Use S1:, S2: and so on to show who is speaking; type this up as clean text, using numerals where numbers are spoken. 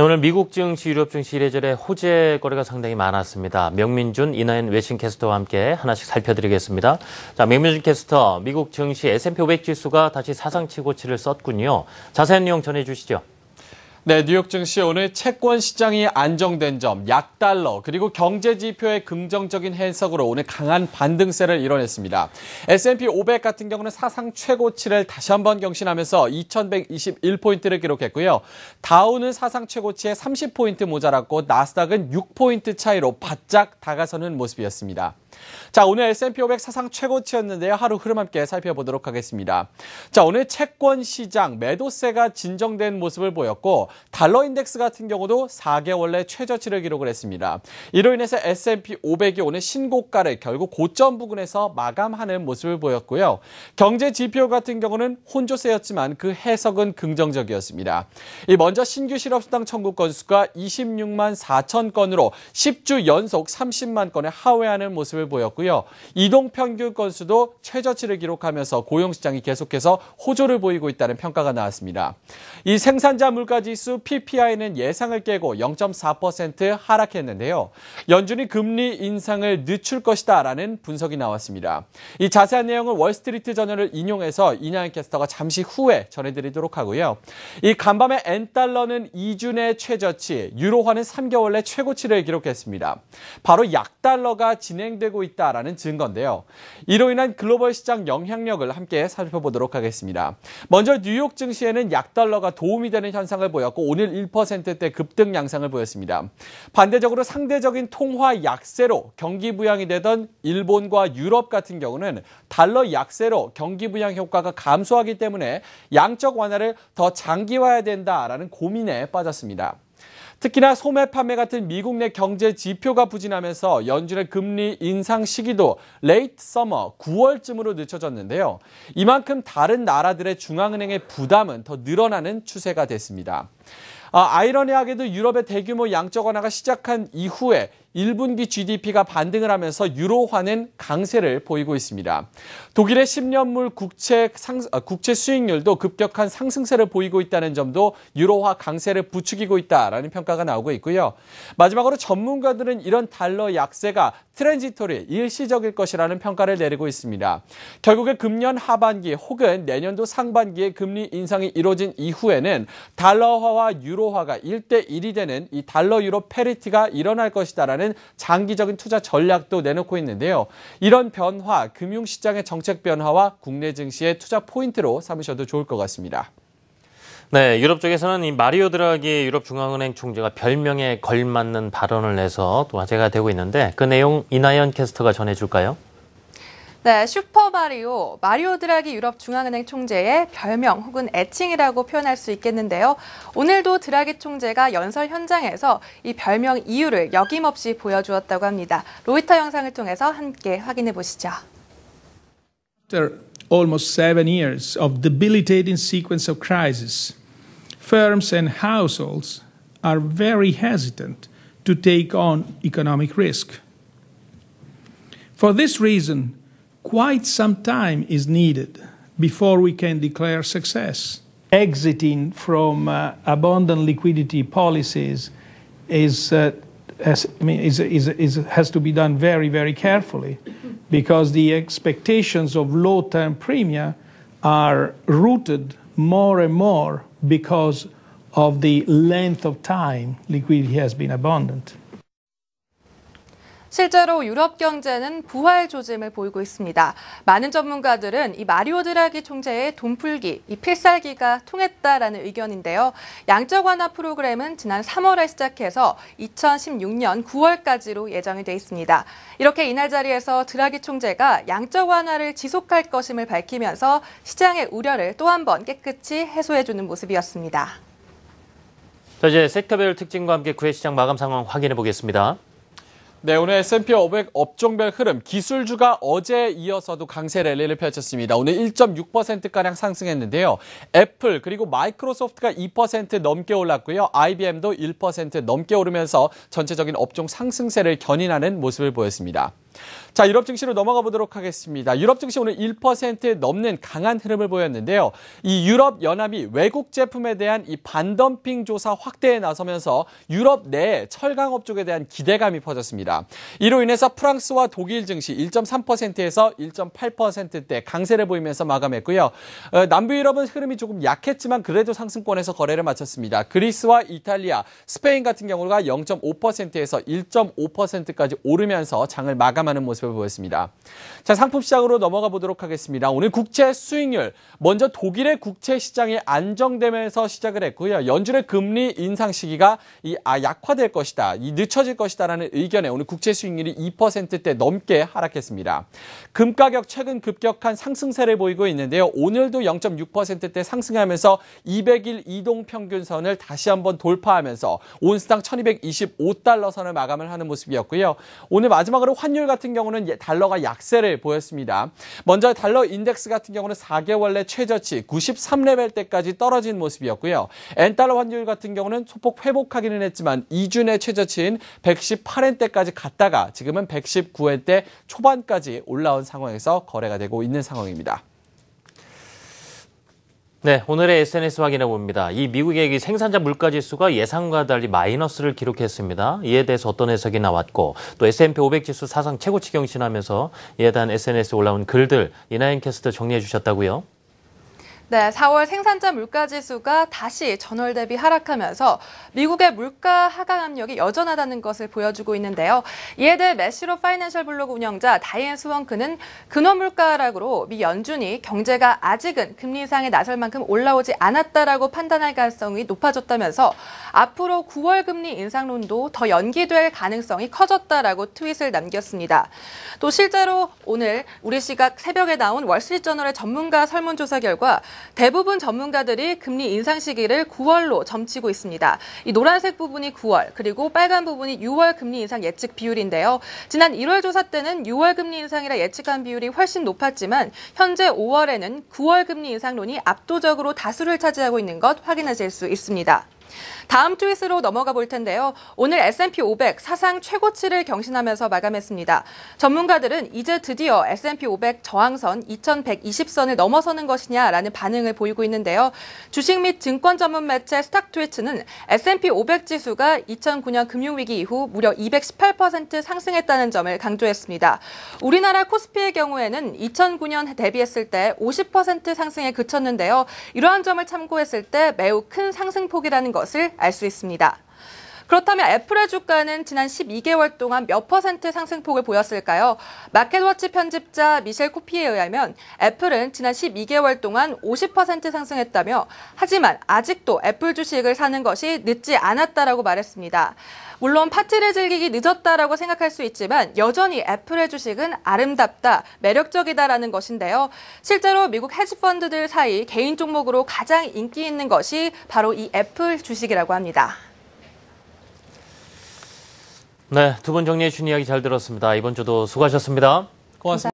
S1: 오늘 미국 증시, 유럽 증시 이래저래 호재 거래가 상당히 많았습니다. 명민준, 이나연 외신 캐스터와 함께 하나씩 살펴드리겠습니다. 자, 명민준 캐스터, 미국 증시 S&P 500 지수가 다시 사상 최고치를 썼군요. 자세한 내용 전해주시죠.
S2: 네, 뉴욕 증시 오늘 채권 시장이 안정된 점, 약달러, 그리고 경제 지표의 긍정적인 해석으로 오늘 강한 반등세를 이뤄냈습니다. S&P 500 같은 경우는 사상 최고치를 다시 한번 경신하면서 2121포인트를 기록했고요. 다우는 사상 최고치에 30포인트 모자랐고 나스닥은 6포인트 차이로 바짝 다가서는 모습이었습니다. 자, 오늘 S&P 500 사상 최고치였는데요. 하루 흐름 함께 살펴보도록 하겠습니다. 자, 오늘 채권 시장 매도세가 진정된 모습을 보였고 달러 인덱스 같은 경우도 4개월 내 최저치를 기록을 했습니다. 이로 인해서 S&P 500이 오늘 신고가를 결국 고점 부근에서 마감하는 모습을 보였고요. 경제 지표 같은 경우는 혼조세였지만 그 해석은 긍정적이었습니다. 먼저 신규 실업수당 청구 건수가 26만 4천 건으로 10주 연속 30만 건에 하회하는 모습을 보였고요. 이동평균 건수도 최저치를 기록하면서 고용시장이 계속해서 호조를 보이고 있다는 평가가 나왔습니다. 이 생산자 물가지수 PPI는 예상을 깨고 0.4% 하락했는데요. 연준이 금리 인상을 늦출 것이다라는 분석이 나왔습니다. 이 자세한 내용은 월스트리트 저널을 인용해서 이나연 캐스터가 잠시 후에 전해드리도록 하고요. 이 간밤에 엔달러는 2주 내 최저치, 유로화는 3개월 내 최고치를 기록했습니다. 바로 약달러가 진행되고 있다라는 증거인데요. 이로 인한 글로벌 시장 영향력을 함께 살펴보도록 하겠습니다. 먼저 뉴욕 증시에는 약달러가 도움이 되는 현상을 보였고 오늘 1%대 급등 양상을 보였습니다. 반대적으로 상대적인 통화 약세로 경기 부양이 되던 일본과 유럽 같은 경우는 달러 약세로 경기 부양 효과가 감소하기 때문에 양적 완화를 더 장기화해야 된다라는 고민에 빠졌습니다. 특히나 소매 판매 같은 미국 내 경제 지표가 부진하면서 연준의 금리 인상 시기도 레이트 서머 9월쯤으로 늦춰졌는데요. 이만큼 다른 나라들의 중앙은행의 부담은 더 늘어나는 추세가 됐습니다. 아이러니하게도 유럽의 대규모 양적 완화가 시작한 이후에 1분기 GDP가 반등을 하면서 유로화는 강세를 보이고 있습니다. 독일의 10년물 국채 수익률도 급격한 상승세를 보이고 있다는 점도 유로화 강세를 부추기고 있다라는 평가가 나오고 있고요. 마지막으로 전문가들은 이런 달러 약세가 트랜지토리, 일시적일 것이라는 평가를 내리고 있습니다. 결국에 금년 하반기 혹은 내년도 상반기에 금리 인상이 이루어진 이후에는 달러화와 유로화가 1대1이 되는 이 달러 유로 패리티가 일어날 것이다라는 장기적인 투자 전략도 내놓고 있는데요. 이런 변화, 금융시장의 정책 변화와 국내 증시의 투자 포인트로 삼으셔도 좋을 것 같습니다.
S1: 네, 유럽 쪽에서는 이 마리오 드라기 유럽 중앙은행 총재가 별명에 걸맞는 발언을 해서 또 화제가 되고 있는데 그 내용 이나연 캐스터가 전해줄까요?
S3: 네, 슈퍼마리오, 마리오 드라기 유럽 중앙은행 총재의 별명 혹은 애칭이라고 표현할 수 있겠는데요. 오늘도 드라기 총재가 연설 현장에서 이 별명 이유를 여김없이 보여주었다고 합니다. 로이터 영상을 통해서 함께 확인해 보시죠.
S4: After almost 7 years of debilitating sequence of crises, firms and households are very hesitant to take on economic risk. For this reason, quite some time is needed before we can declare success. Exiting from abundant liquidity policies has to be done very, very carefully because the expectations of low-term premia are rooted more and more because of the length of time liquidity has been abundant.
S3: 실제로 유럽 경제는 부활 조짐을 보이고 있습니다. 많은 전문가들은 이 마리오 드라기 총재의 돈풀기, 이 필살기가 통했다라는 의견인데요. 양적 완화 프로그램은 지난 3월에 시작해서 2016년 9월까지로 예정이 돼 있습니다. 이렇게 이날 자리에서 드라기 총재가 양적 완화를 지속할 것임을 밝히면서 시장의 우려를 또 한 번 깨끗이 해소해주는 모습이었습니다.
S1: 자, 이제 섹터별 특징과 함께 9회 시장 마감 상황 확인해 보겠습니다.
S2: 네, 오늘 S&P 500 업종별 흐름, 기술주가 어제에 이어서도 강세 랠리를 펼쳤습니다. 오늘 1.6%가량 상승했는데요. 애플 그리고 마이크로소프트가 2% 넘게 올랐고요. IBM도 1% 넘게 오르면서 전체적인 업종 상승세를 견인하는 모습을 보였습니다. 자, 유럽 증시로 넘어가 보도록 하겠습니다. 유럽 증시 오늘 1% 넘는 강한 흐름을 보였는데요. 이 유럽 연합이 외국 제품에 대한 이 반덤핑 조사 확대에 나서면서 유럽 내 철강업 쪽에 대한 기대감이 퍼졌습니다. 이로 인해서 프랑스와 독일 증시 1.3%에서 1.8%대 강세를 보이면서 마감했고요. 남부 유럽은 흐름이 조금 약했지만 그래도 상승권에서 거래를 마쳤습니다. 그리스와 이탈리아, 스페인 같은 경우가 0.5%에서 1.5%까지 오르면서 장을 마감하는 모습을 보였습니다. 자, 상품 시장으로 넘어가 보도록 하겠습니다. 오늘 국채 수익률, 먼저 독일의 국채 시장이 안정되면서 시작을 했고요. 연준의 금리 인상 시기가 약화될 것이다, 늦춰질 것이다라는 의견에 오늘 국채 수익률이 2%대 넘게 하락했습니다. 금 가격 최근 급격한 상승세를 보이고 있는데요. 오늘도 0.6%대 상승하면서 200일 이동 평균선을 다시 한번 돌파하면서 온스당 1225달러 선을 마감을 하는 모습이었고요. 오늘 마지막으로 환율 같은 경우는 달러가 약세를 보였습니다. 먼저 달러 인덱스 같은 경우는 4개월 내 최저치 93레벨대까지 떨어진 모습이었고요. 엔달러 환율 같은 경우는 소폭 회복하기는 했지만 2주 내 최저치인 118엔대까지 갔다가 지금은 119엔대 초반까지 올라온 상황에서 거래가 되고 있는 상황입니다.
S1: 네, 오늘의 SNS 확인해 봅니다. 이 미국의 생산자 물가지수가 예상과 달리 마이너스를 기록했습니다. 이에 대해서 어떤 해석이 나왔고 또 S&P 500 지수 사상 최고치 경신하면서 이에 대한 SNS에 올라온 글들 이나연 캐스터 정리해 주셨다고요?
S3: 네, 4월 생산자 물가지수가 다시 전월 대비 하락하면서 미국의 물가 하강 압력이 여전하다는 것을 보여주고 있는데요. 이에 대해 매시로 파이낸셜 블로그 운영자 다이앤 스원크는 근원 물가 하락으로 미 연준이 경제가 아직은 금리 인상에 나설 만큼 올라오지 않았다라고 판단할 가능성이 높아졌다면서 앞으로 9월 금리 인상론도 더 연기될 가능성이 커졌다라고 트윗을 남겼습니다. 또 실제로 오늘 우리 시각 새벽에 나온 월스트리트저널의 전문가 설문조사 결과 대부분 전문가들이 금리 인상 시기를 9월로 점치고 있습니다. 이 노란색 부분이 9월, 그리고 빨간 부분이 6월 금리 인상 예측 비율인데요. 지난 1월 조사 때는 6월 금리 인상이라 예측한 비율이 훨씬 높았지만 현재 5월에는 9월 금리 인상론이 압도적으로 다수를 차지하고 있는 것 확인하실 수 있습니다. 다음 트윗으로 넘어가 볼 텐데요. 오늘 S&P 500 사상 최고치를 경신하면서 마감했습니다. 전문가들은 이제 드디어 S&P 500 저항선 2120선을 넘어서는 것이냐라는 반응을 보이고 있는데요. 주식 및 증권 전문 매체 스탁트위츠는 S&P 500 지수가 2009년 금융위기 이후 무려 218% 상승했다는 점을 강조했습니다. 우리나라 코스피의 경우에는 2009년 대비했을 때 50% 상승에 그쳤는데요. 이러한 점을 참고했을 때 매우 큰 상승폭이라는 것을 알 수 있습니다. 그렇다면 애플의 주가는 지난 12개월 동안 몇 퍼센트 상승폭을 보였을까요? 마켓워치 편집자 미셸 코피에 의하면 애플은 지난 12개월 동안 50% 상승했다며 하지만 아직도 애플 주식을 사는 것이 늦지 않았다라고 말했습니다. 물론 파티를 즐기기 늦었다라고 생각할 수 있지만 여전히 애플의 주식은 아름답다, 매력적이다라는 것인데요. 실제로 미국 헤지펀드들 사이 개인 종목으로 가장 인기 있는 것이 바로 이 애플 주식이라고 합니다.
S1: 네, 두 분 정리해 주신 이야기 잘 들었습니다. 이번 주도 수고하셨습니다.
S2: 고맙습니다.